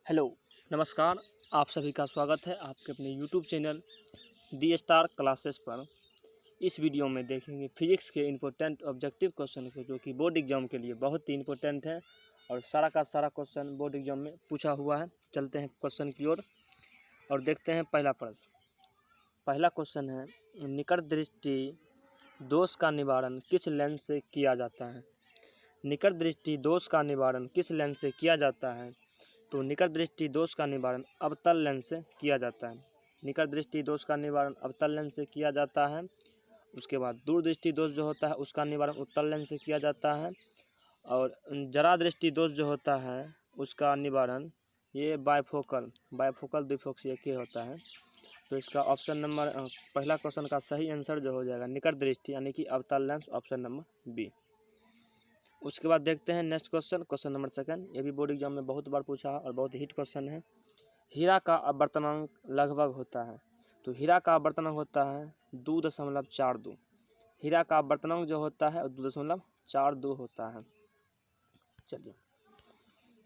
Hello, नमस्कार। आप सभी का स्वागत है आपके अपने यूट्यूब चैनल दी स्टार क्लासेस पर। इस वीडियो में देखेंगे फिजिक्स के इम्पोर्टेंट ऑब्जेक्टिव क्वेश्चन को, जो कि बोर्ड एग्जाम के लिए बहुत ही इम्पोर्टेंट है और सारा का सारा क्वेश्चन बोर्ड एग्जाम में पूछा हुआ है। चलते हैं क्वेश्चन की ओर और देखते हैं पहला प्रश्न। पहला क्वेश्चन है, निकट दृष्टि दोष का निवारण किस लेंस से किया जाता है। निकट दृष्टि दोष का निवारण किस लेंस से किया जाता है। तो निकट दृष्टि दोष का निवारण अवतल लेंस से किया जाता है। निकट दृष्टि दोष का निवारण अवतल लेंस से किया जाता है। उसके बाद दूरदृष्टि दोष जो होता है उसका निवारण उत्तल लेंस से किया जाता है। और जरा दृष्टि दोष जो होता है उसका निवारण ये बायफोकल द्विफोक्सीय के होता है। तो इसका ऑप्शन नंबर पहला क्वेश्चन का सही आंसर जो हो जाएगा निकट दृष्टि यानी कि अवतल लेंस, ऑप्शन नंबर बी। उसके बाद देखते हैं नेक्स्ट क्वेश्चन नंबर सेकंड। ये भी बोर्ड एग्जाम में बहुत बार पूछा और बहुत हिट क्वेश्चन है। हीरा का अपवर्तनांक लगभग होता है। तो हीरा का अपवर्तनांक होता है 2.42। हीरा का अपवर्तनांक जो होता है 2.42 होता है। चलिए,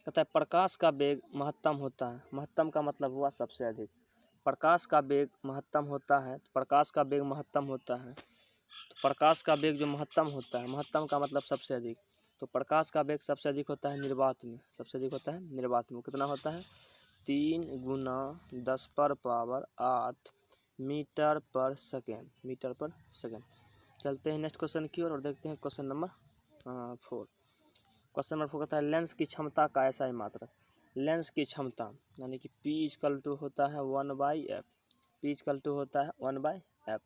कहता है प्रकाश का वेग महत्तम होता है। महत्तम का मतलब हुआ सबसे अधिक। प्रकाश का वेग महत्तम होता है, तो प्रकाश का वेग महत्तम होता है। तो प्रकाश का वेग जो महत्तम होता है, महत्तम का मतलब सबसे अधिक, तो प्रकाश का वेग सबसे अधिक होता है निर्वात में। सबसे अधिक होता है निर्वात में। कितना होता है? 3 × 10⁻8 मीटर पर सेकेंड। चलते हैं नेक्स्ट क्वेश्चन की ओर और देखते हैं क्वेश्चन नंबर 4। क्वेश्चन नंबर 4 कहता है लेंस की क्षमता का ऐसा ही मात्रक। लेंस की क्षमता यानी कि P होता है 1/f। P होता है 1/f,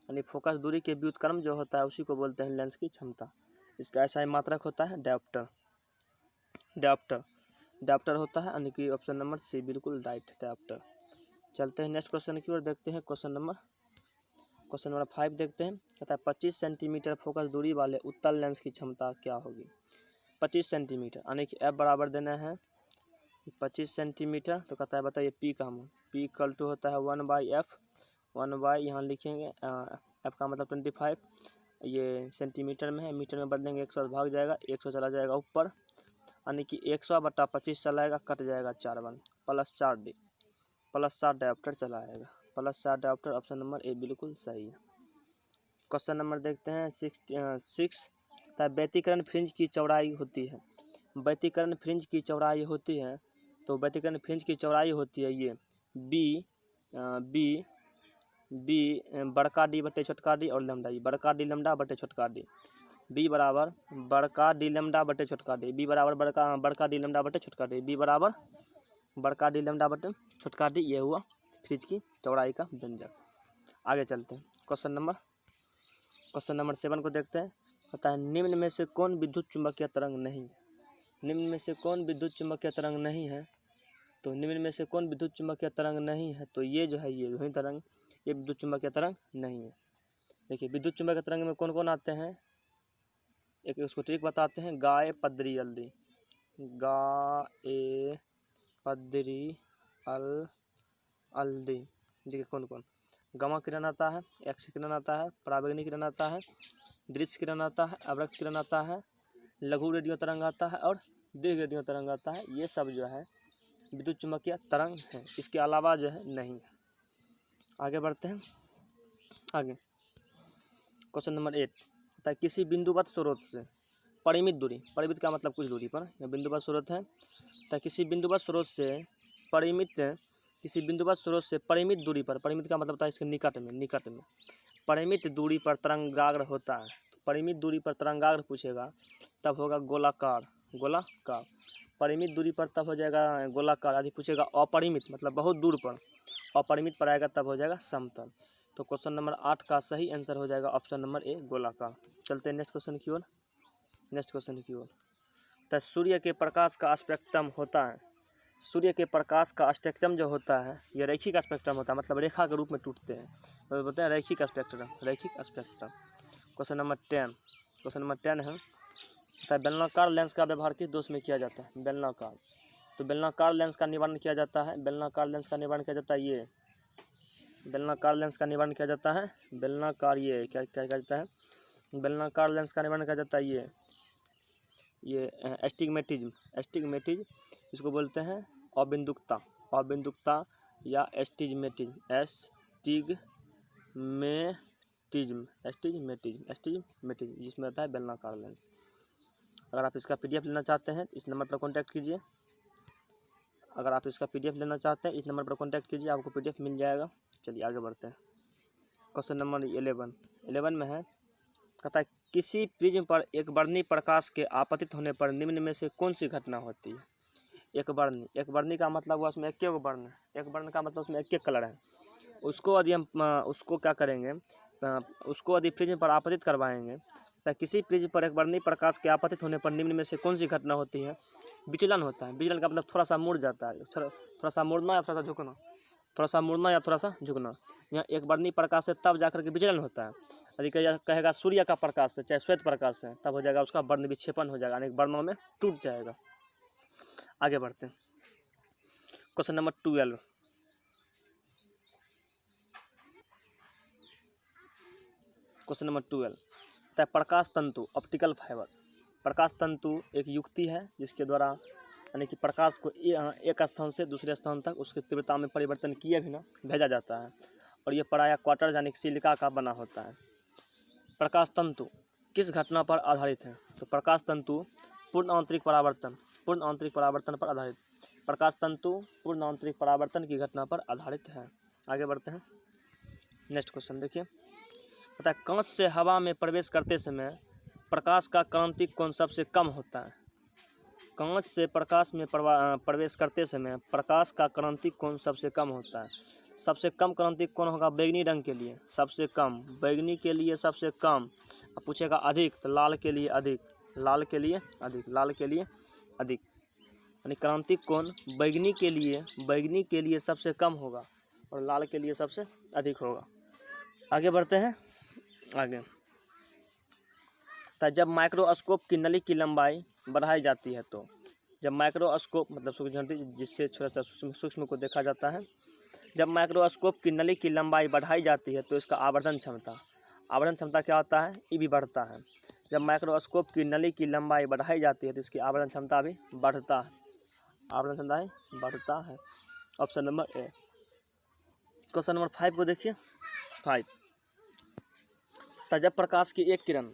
यानी फोकस दूरी के व्युत्क्रम जो होता है उसी को बोलते हैं लेंस की क्षमता। इसका ऐसा ही मात्रक होता है डायोप्टर होता है, यानी कि ऑप्शन नंबर सी बिल्कुल राइट, डायोप्टर। चलते हैं नेक्स्ट क्वेश्चन की ओर, देखते हैं क्वेश्चन नंबर 5 देखते हैं। कहता है 25 सेंटीमीटर फोकस दूरी वाले उत्तल लेंस की क्षमता क्या होगी। 25 सेंटीमीटर यानी कि एफ बराबर देना है 25 सेंटीमीटर। तो कहता है बताइए पी का मान। P होता है 1/f। 1 यहाँ लिखेंगे, एफ का मतलब 25, ये सेंटीमीटर में है, मीटर में बदलेंगे 100 भाग जाएगा, 100 चला जाएगा ऊपर, यानी कि 100/25 चलाएगा, कट जाएगा 4 1 +4D +4 डायोप्टर चलाएगा। +4 डायोप्टर, ऑप्शन नंबर ए बिल्कुल सही है। क्वेश्चन नंबर देखते हैं 6। व्यतिकरण फ्रिंज की चौड़ाई होती है। व्यतिकरण फ्रिंज की चौड़ाई होती है, तो व्यतिकरण फ्रिंज की चौड़ाई होती है ये बी बड़का डी बटे छोटका डी और लैम्डा ई, बड़का डी लैम्डा बटे छोटका डी। बी बराबर बड़का डी लैम्डा बटे छोटका डी। बी बराबर बड़का डी लैम्डा बटे छोटका डी। बी बराबर बड़का डी लैम्डा बटे छोटका डी। ये हुआ फ्रिज की चौड़ाई का व्यंजक। आगे चलते हैं क्वेश्चन नंबर 7 को देखते हैं। पता है निम्न में से कौन विद्युत चुम्बकीय तरंग नहीं है। निम्न में से कौन विद्युत चुम्बकीय तरंग नहीं है। तो निम्न में से कौन विद्युत चुम्बकीय तरंग नहीं है, तो ये जो है ये ध्वनि तरंग, ये विद्युत चुम्बकीय तरंग नहीं है। देखिए विद्युत चुम्बकीय तरंग में कौन कौन आते हैं, एक उसको ट्रिक बताते हैं। गाय पदरी अल्दी, गाय पदरी अल्दी। देखिए कौन कौन, गामा किरण आता है, एक्स किरण आता है, पराबैंगनी किरण आता है, दृश्य किरण आता है, अवरक्त किरण आता है, लघु रेडियो तरंग आता है और दीर्घ रेडियो तरंग आता है। ये सब जो है विद्युत चुम्बकीय तरंग है, इसके अलावा जो है नहीं है। आगे बढ़ते हैं। आगे क्वेश्चन नंबर 8 होता है किसी बिंदुवत स्रोत से परिमित दूरी, परिमित का मतलब कुछ दूरी पर, यह बिंदुवत स्रोत है, तो किसी बिंदुवत स्रोत से परिमित दूरी पर, परिमित का मतलब होता है इसके निकट में परिमित दूरी पर तरंगाग्र होता है। तो परिमित दूरी पर तरंगाग्र पूछेगा तब होगा गोलाकार। परिमित दूरी पर तब हो जाएगा गोलाकार। यदि पूछेगा अपरिमित मतलब बहुत दूर पर, अपरिमित पर आएगा तब हो जाएगा समतल। तो क्वेश्चन नंबर 8 का सही आंसर हो जाएगा ऑप्शन नंबर ए गोलाकार। चलते हैं नेक्स्ट क्वेश्चन की ओर। तो सूर्य के प्रकाश का स्पेक्ट्रम होता है। सूर्य के प्रकाश का स्पेक्ट्रम जो होता है ये रैखिक स्पेक्ट्रम होता है, मतलब रेखा के रूप में टूटते हैं, तो बोलते हैं रैखिक स्पेक्ट्रम। क्वेश्चन नंबर 10 है, बेलनाकार लेंस का व्यवहार किस दोष में किया जाता है। बेलनाकार, तो बेलनाकार लेंस का निवारण किया जाता है। बेलनाकार लेंस का निवारण किया जाता है ये, बेलनाकार लेंस का निवारण किया जाता है, बेलनाकार ये क्या क्या जाता है, बेलनाकार लेंस का निवारण किया जाता है ये एस्टिग्मेटिज्म, इसको बोलते हैं अबिंदुकता, अबिंदुकता या एस्टिग्मेटिज्म जिसमें रहता है बेलनाकार लेंस। अगर आप इसका PDF लेना चाहते हैं इस नंबर पर कॉन्टैक्ट कीजिए। अगर आप इसका PDF लेना चाहते हैं इस नंबर पर कॉन्टैक्ट कीजिए, आपको PDF मिल जाएगा। चलिए आगे बढ़ते हैं। क्वेश्चन नंबर 11 में है, कहता है किसी प्रिज्म पर एक वर्णी प्रकाश के आपतित होने पर निम्न में से कौन सी घटना होती है। एक वर्णी का मतलब हुआ उसमें एक वर्ण है, एक वर्ण का मतलब उसमें एक कलर है। उसको यदि हम उसको क्या करेंगे, उसको यदि प्रिज्म पर आपतित करवाएंगे तो किसी प्रिज्म पर एक वर्णी प्रकाश के आपतित होने पर निम्न में से कौन सी घटना होती है। विचलन होता है। विचलन का मतलब थोड़ा सा मुड़ जाता है, थोड़ा सा मुड़ना या थोड़ा सा झुकना, थोड़ा सा मुड़ना या थोड़ा सा झुकना। यहाँ एक वर्णी प्रकाश से तब जाकर के विचलन होता है। यदि कहेगा सूर्य का प्रकाश से चाहे श्वेत प्रकाश से, तब हो जाएगा उसका वर्ण विक्षेपण हो जाएगा, यानी वर्णों में टूट जाएगा। आगे बढ़ते हैं। क्वेश्चन नंबर 12, क्वेश्चन नंबर 12 प्रकाश तंतु ऑप्टिकल फाइबर। प्रकाश तंतु एक युक्ति है जिसके द्वारा यानी कि प्रकाश को एक स्थान से दूसरे स्थान तक उसकी तीव्रता में परिवर्तन किए बिना भेजा जाता है, और ये प्रायः क्वार्टर यानी सिलिका का बना होता है। प्रकाश तंतु किस घटना पर आधारित है। तो प्रकाश तंतु पूर्ण आंतरिक परावर्तन पर आधारित। प्रकाश तंतु पूर्ण आंतरिक परावर्तन की घटना पर आधारित है। आगे बढ़ते हैं। नेक्स्ट क्वेश्चन देखिए, पता है कांच से हवा में प्रवेश करते समय प्रकाश का क्रांतिक कोण सबसे कम होता है। कांच से प्रकाश में प्रवेश करते समय प्रकाश का क्रांतिक कोण सबसे कम होता है। सबसे कम क्रांतिक कोण होगा बैगनी रंग के लिए सबसे कम, बैगनी के लिए सबसे कम। अब पूछेगा अधिक तो लाल के लिए अधिक, लाल के लिए अधिक, यानी क्रांतिक कोण बैगनी के लिए सबसे कम होगा और लाल के लिए सबसे अधिक होगा। आगे बढ़ते हैं। आगे तो जब माइक्रोस्कोप की नली की लंबाई बढ़ाई जाती है, तो जब माइक्रोस्कोप मतलब सूक्ष्म जिससे छोटा सूक्ष्म को देखा जाता है, जब माइक्रोस्कोप की नली की लंबाई बढ़ाई जाती है तो इसका आवर्धन क्षमता क्या होता है, ये भी बढ़ता है। जब माइक्रोस्कोप की नली की लंबाई बढ़ाई जाती है तो इसकी आवर्धन क्षमता भी बढ़ता है। Option number A. Question number 5 को देखिए। 5 तो जब प्रकाश की एक किरण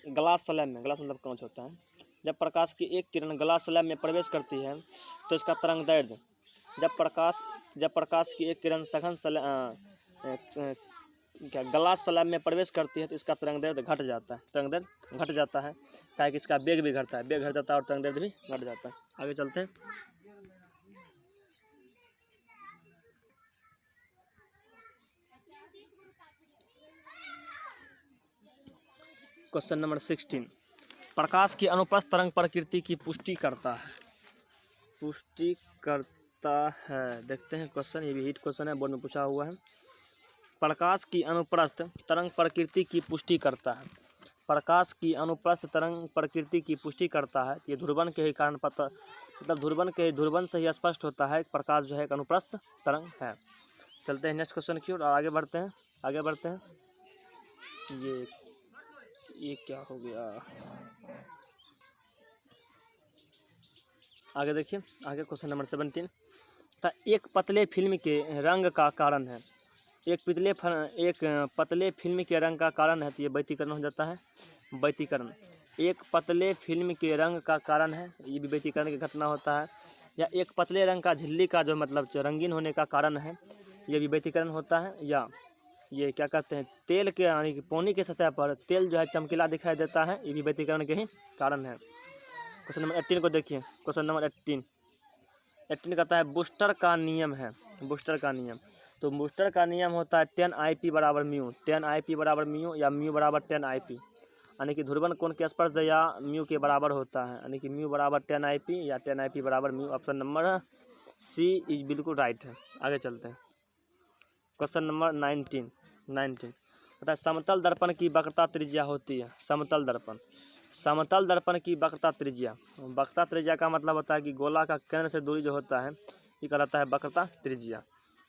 ग्लास स्लैब में, ग्लास मतलब कांच होता है, जब प्रकाश की एक किरण ग्लास स्लैब में प्रवेश करती है तो इसका तरंग दैर्ध्य, जब प्रकाश की एक किरण सघन ग्लास स्लैब में प्रवेश करती है तो इसका तरंग दैर्ध्य घट जाता है, क्या कि इसका वेग भी घटता है, और तरंग दैर्ध्य भी घट जाता है। आगे चलते हैं। क्वेश्चन नंबर 16 प्रकाश की अनुप्रस्थ तरंग प्रकृति की पुष्टि करता है। देखते हैं क्वेश्चन, ये भी हिट क्वेश्चन है, बोर्ड में पूछा हुआ है। प्रकाश की अनुप्रस्थ तरंग प्रकृति की पुष्टि करता है। प्रकाश की अनुप्रस्थ तरंग प्रकृति की पुष्टि करता है। ये ध्रुवन के ही कारण मतलब ध्रुवन से ही स्पष्ट होता है प्रकाश जो है एक अनुप्रस्थ तरंग है। चलते हैं नेक्स्ट क्वेश्चन की ओर और आगे बढ़ते हैं। ये क्या हो गया, आगे देखिए। आगे क्वेश्चन नंबर 17 था एक पतले फिल्म के रंग का कारण है। एक पतले फिल्म के रंग का कारण है, तो ये व्यतिकरण हो जाता है। एक पतले फिल्म के रंग का कारण है, ये भी व्यतिकरण की घटना होता है। या एक पतले रंग का झिल्ली का जो मतलब रंगीन होने का कारण है, ये भी व्यतिकरण होता है। या ये क्या कहते हैं, तेल के यानी कि पानी के सतह पर तेल जो है चमकीला दिखाई देता है, ये भी व्यतिकरण के ही कारण है। क्वेश्चन नंबर 18 को देखिए। क्वेश्चन नंबर 18 कहता है बूस्टर का नियम है। तो बूस्टर का नियम होता है 10 IP बराबर म्यू, या म्यू बराबर 10 IP, यानी कि ध्रुवन कोण के स्पर्श या म्यू के बराबर होता है, यानी कि म्यू बराबर 10 IP या 10 IP बराबर mu. Option number C is बिल्कुल राइट है। आगे चलते हैं। क्वेश्चन नंबर 19 कहता है समतल दर्पण की वक्रता त्रिज्या होती है। समतल दर्पण की वक्रता त्रिज्या का मतलब होता है कि गोला का केंद्र से दूरी जो होता है ये कहलाता है वक्रता त्रिज्या।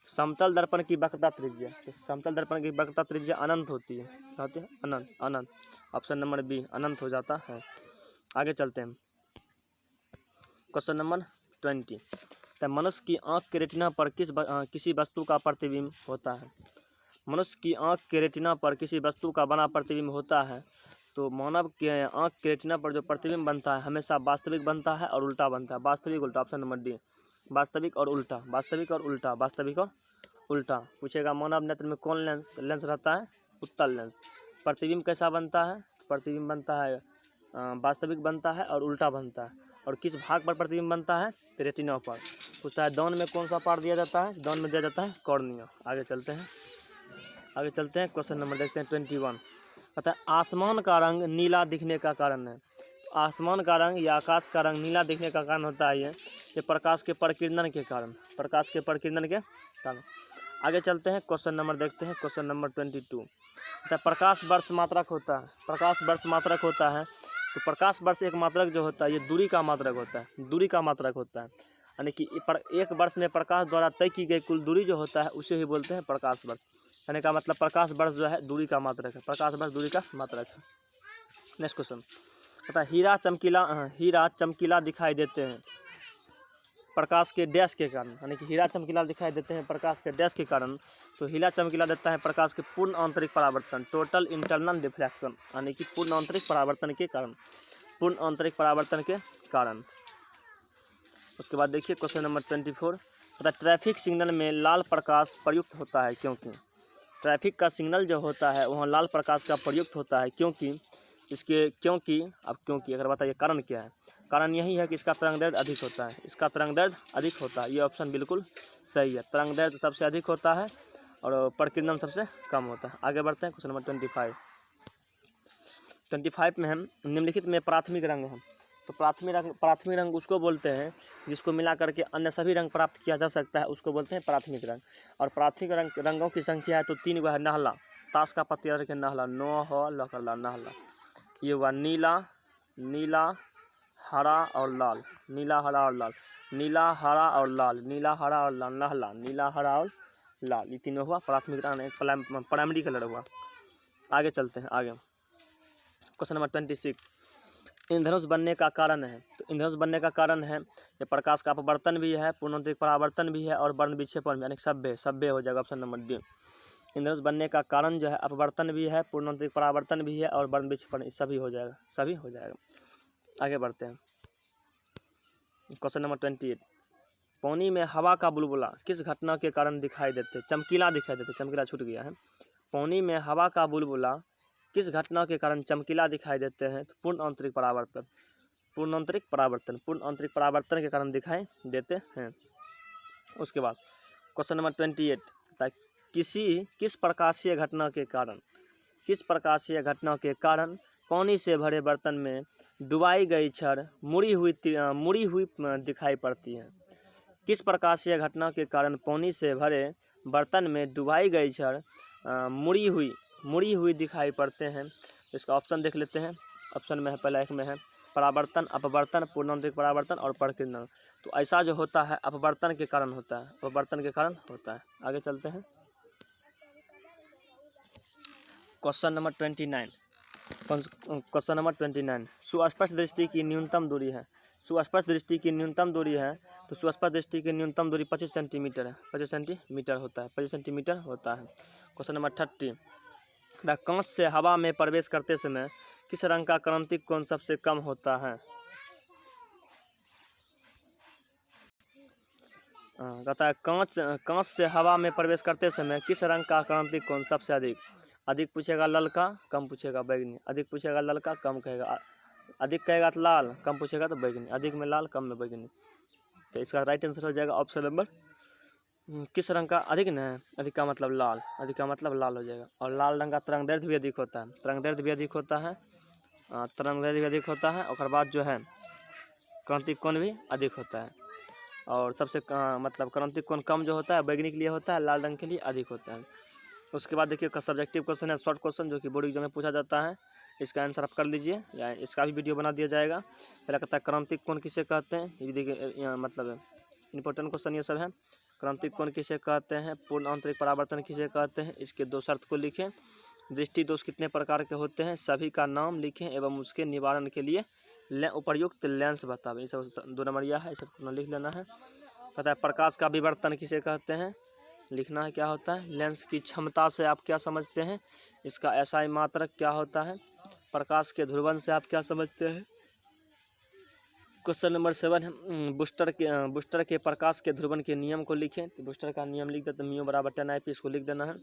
समतल दर्पण की वक्रता त्रिज्या, तो समतल दर्पण की वक्रता त्रिज्या अनंत होती है, अनंत। ऑप्शन नंबर बी अनंत हो जाता है। आगे चलते हैं। क्वेश्चन नंबर 20 कहता है मनुष्य की आँख के रेटिना पर किसी वस्तु का प्रतिबिंब होता है। मनुष्य की आँख के रेटिना पर किसी वस्तु का बना प्रतिबिंब होता है। तो मानव के आँख के रेटिना पर जो प्रतिबिंब बनता है हमेशा वास्तविक बनता है और उल्टा बनता है। वास्तविक उल्टा, ऑप्शन नंबर डी। वास्तविक और उल्टा, वास्तविक और उल्टा, वास्तविक और उल्टा। पूछेगा मानव नेत्र में कौन लेंस रहता है? उत्तल लेंस। प्रतिबिंब कैसा बनता है? प्रतिबिंब बनता है वास्तविक बनता है और उल्टा बनता है। और किस भाग पर प्रतिबिंब बनता है? रेटिना पर। पूछता है दान में कौन सा पार्ट दिया जाता है? दान में दिया जाता है कॉर्निया। आगे चलते हैं क्वेश्चन नंबर देखते हैं 21। कहता है आसमान का रंग नीला दिखने का कारण है। आसमान का रंग या आकाश का रंग नीला दिखने का कारण होता है ये प्रकाश के परिकिरणन के कारण, प्रकाश के परिकिरणन के कारण। आगे चलते हैं क्वेश्चन नंबर देखते हैं क्वेश्चन नंबर 22। कहता है प्रकाश वर्ष मात्रक होता है। प्रकाश वर्ष मात्रक होता है तो प्रकाश वर्ष एक मात्रक जो होता है ये दूरी का मात्रक होता है, दूरी का मात्रक होता है। यानी कि एक वर्ष में प्रकाश द्वारा तय की गई कुल दूरी जो होता है उसे ही बोलते हैं प्रकाश वर्ष। यानी का मतलब प्रकाश वर्ष जो है दूरी का मात्रक है, प्रकाश वर्ष दूरी का मात्रक है। नेक्स्ट क्वेश्चन कहता है हीरा चमकीला दिखाई देते हैं प्रकाश के डैश के कारण। यानी कि हीरा चमकीला दिखाई देते हैं प्रकाश के डैश के कारण। तो हीरा चमकीला देता है प्रकाश के पूर्ण आंतरिक परावर्तन, टोटल इंटरनल डिफ्रैक्शन। यानी कि पूर्ण आंतरिक परावर्तन के कारण, पूर्ण आंतरिक परावर्तन के कारण। उसके बाद देखिए क्वेश्चन नंबर 24। पता ट्रैफिक सिग्नल में लाल प्रकाश प्रयुक्त होता है क्योंकि। ट्रैफिक का सिग्नल जो होता है वहाँ लाल प्रकाश का प्रयुक्त होता है क्योंकि अगर बताइए कारण क्या है? कारण यही है कि इसका तरंग दैर्ध्य अधिक होता है, इसका तरंग दैर्ध्य अधिक होता है। ये ऑप्शन बिल्कुल सही है। तरंग दैर्ध्य सबसे अधिक होता है और परिकीर्णन सबसे कम होता है। आगे बढ़ते हैं क्वेश्चन नंबर 25 में हम निम्नलिखित में प्राथमिक रंग हैं। तो प्राथमिक रंग उसको बोलते हैं जिसको मिला करके अन्य सभी रंग प्राप्त किया जा सकता है, उसको बोलते हैं प्राथमिक रंग। और प्राथमिक रंगों की संख्या है तो 3 हुआ है। नहला, ताश का पत्ती रखे नहला, नहला। ये हुआ नीला, हरा और लाल, नीला, हरा और लाल, नहला, नीला, हरा और लाल। ये तीनों हुआ प्राथमिक रंग, एक प्राइमरी कलर हुआ। आगे चलते हैं आगे क्वेश्चन नंबर 26। इंद्रधनुष बनने का कारण है। तो इंद्रधनुष बनने का कारण है ये प्रकाश का अपवर्तन भी है, पूर्णांतरिक परावर्तन भी है और वर्ण विक्षेपण भी, यानी सभ्य हो जाएगा ऑप्शन नंबर डी। इंद्रधनुष बनने का कारण जो है अपवर्तन भी है, पूर्णांतरिक परावर्तन भी है और वर्ण विक्षेपण, सभी हो जाएगा। आगे बढ़ते हैं क्वेश्चन नंबर 28। पानी में हवा का बुलबुला किस घटना के कारण दिखाई देते? चमकीला छूट गया है। पानी में हवा का बुलबुला किस घटना के कारण चमकीला दिखाई देते हैं? तो पूर्ण आंतरिक परावर्तन के कारण दिखाई देते हैं। उसके बाद क्वेश्चन नंबर 28। किस प्रकाशीय घटना के कारण पानी से भरे बर्तन में डुबाई गई छड़ मुड़ी हुई दिखाई पड़ती है? किस प्रकाशीय घटना के कारण पानी से भरे बर्तन में डुबाई गई छड़ मुड़ी हुई दिखाई पड़ते हैं? इसका ऑप्शन देख लेते हैं। ऑप्शन में है पहला एक में है परावर्तन, अपवर्तन, पूर्णांतरिक परावर्तन और परिकीर्णन। तो ऐसा जो होता है अपवर्तन के कारण होता है, आगे चलते हैं क्वेश्चन नंबर 29। सुस्पष्ट दृष्टि की न्यूनतम दूरी है। तो सुस्पष्ट दृष्टि की न्यूनतम दूरी 25 सेंटीमीटर है, 25 सेंटीमीटर होता है। Question number 30। कांच से हवा में प्रवेश करते समय किस रंग का क्रांतिक कोण सबसे कम होता है? कहता है कांच से हवा में प्रवेश करते समय किस रंग का क्रांतिक कोण सबसे अधिक पूछेगा ललका, कम पूछेगा बैगनी। अधिक पूछेगा ललका, कम कहेगा अधिक कहेगा तो लाल, कम पूछेगा तो बैगनी। अधिक में लाल, कम में बैगनी। तो इसका राइट आंसर हो जाएगा ऑप्शन नंबर किस रंग का अधिक न है? अधिक का मतलब लाल हो जाएगा। और लाल रंग का तरंग दैर्ध्य भी अधिक होता है, और बाद जो है क्रांतिक कोण भी अधिक होता है। और सबसे मतलब क्रांतिक कोण कम जो होता है बैगनी के लिए होता है, लाल रंग के लिए अधिक होता है। उसके बाद देखिए सब्जेक्टिव क्वेश्चन है, शॉर्ट क्वेश्चन जो कि बोर्ड एग्जाम में पूछा जाता है। इसका आंसर आप कर लीजिए या इसका भी वीडियो बना दिया जाएगा। पहला कहता है क्रांतिक कोण किसे कहते हैं? ये देखिए मतलब इंपॉर्टेंट क्वेश्चन ये सब है। क्रांतिक कोण किसे कहते हैं? पूर्ण आंतरिक परावर्तन किसे कहते हैं? इसके 2 शर्त को लिखें। दृष्टि दोष कितने प्रकार के होते हैं? सभी का नाम लिखें एवं उसके निवारण के लिए उपयुक्त लेंस बतावें। ये सब 2 नंबरिया है, इसे लिख लेना है। पता है प्रकाश का विवर्तन किसे कहते हैं, लिखना है क्या होता है। लेंस की क्षमता से आप क्या समझते हैं, इसका एसआई मात्रक क्या होता है। प्रकाश के ध्रुवन से आप क्या समझते हैं। क्वेश्चन नंबर 7 है बूस्टर के प्रकाश के ध्रुवन के नियम को लिखें। तो बूस्टर का नियम लिख देते हैं, म्यू बराबर 10 इसको लिख देना है।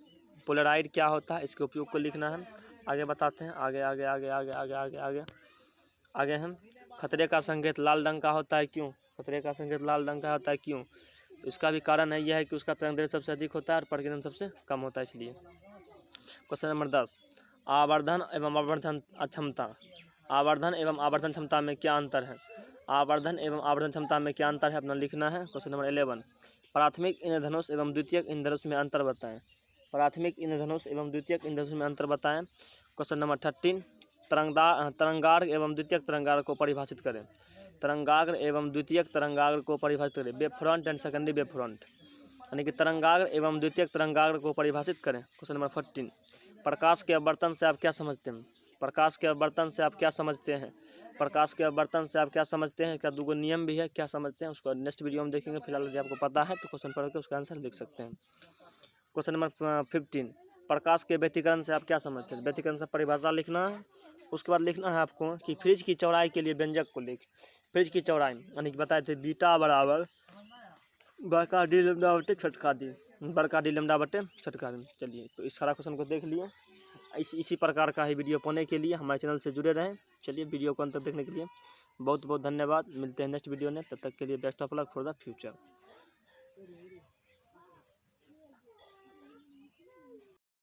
पोलराइड क्या होता है, इसके उपयोग को लिखना है। आगे बताते हैं, आगे आगे आगे आगे आगे आगे आगे आगे हम खतरे का संकेत लाल रंग का होता है क्यों, खतरे का संकेत लाल रंग का होता है क्यों, तो इसका भी कारण है यह है कि उसका तरंग सबसे अधिक होता है और प्रकीर्णन सबसे कम होता है इसलिए। क्वेश्चन नंबर 10 आवर्धन एवं आवर्धन क्षमता, आवर्धन एवं आवर्धन क्षमता में क्या अंतर है। आवर्धन एवं आवर्धन क्षमता में क्या अंतर है अपना लिखना है। क्वेश्चन नंबर 11 प्राथमिक इंद्रधनुष एवं द्वितीयक इंद्रधनुष में अंतर बताएं। प्राथमिक इंद्रधनुष एवं द्वितीयक इंद्रधनुष में अंतर बताएं। क्वेश्चन नंबर 13 तरंगाग्र एवं द्वितीयक तरंगाग्र को परिभाषित करें। तरंगाग्र एवं द्वितीयक तरंगाग्र को परिभाषित करें। Wave front end secondary wave front, यानी कि तरंगाग्र एवं द्वितीयक तरंगाग्र को परिभाषित करें। क्वेश्चन नंबर 14 प्रकाश के अपवर्तन से आप क्या समझते हैं। प्रकाश के अपवर्तन से आप क्या समझते हैं। प्रकाश के अपवर्तन से आप क्या समझते हैं, क्या दूगो नियम भी है, क्या समझते हैं उसको नेक्स्ट वीडियो में देखेंगे। फिलहाल यदि आपको पता है तो क्वेश्चन पढ़ के उसका आंसर लिख सकते हैं। क्वेश्चन नंबर 15 प्रकाश के व्यतिकरण से आप क्या समझते हैं। व्यतिकरण से परिभाषा लिखना है। उसके बाद लिखना है आपको कि फ्रिज की चौड़ाई के लिए व्यंजक को लिख। फ्रिज की चौड़ाई यानी कि बताए थे बीटा बराबर बड़का डी लैम्डा बटे छोटका डी, बड़का डी लैम्डा बटे छोटका डी। चलिए तो इस सारा क्वेश्चन को देख लिए। इसी प्रकार का ही वीडियो पाने के लिए हमारे चैनल से जुड़े रहें। चलिए वीडियो को अंत तक देखने के लिए बहुत बहुत धन्यवाद। मिलते हैं नेक्स्ट वीडियो में, तब तक के लिए best of luck for the future.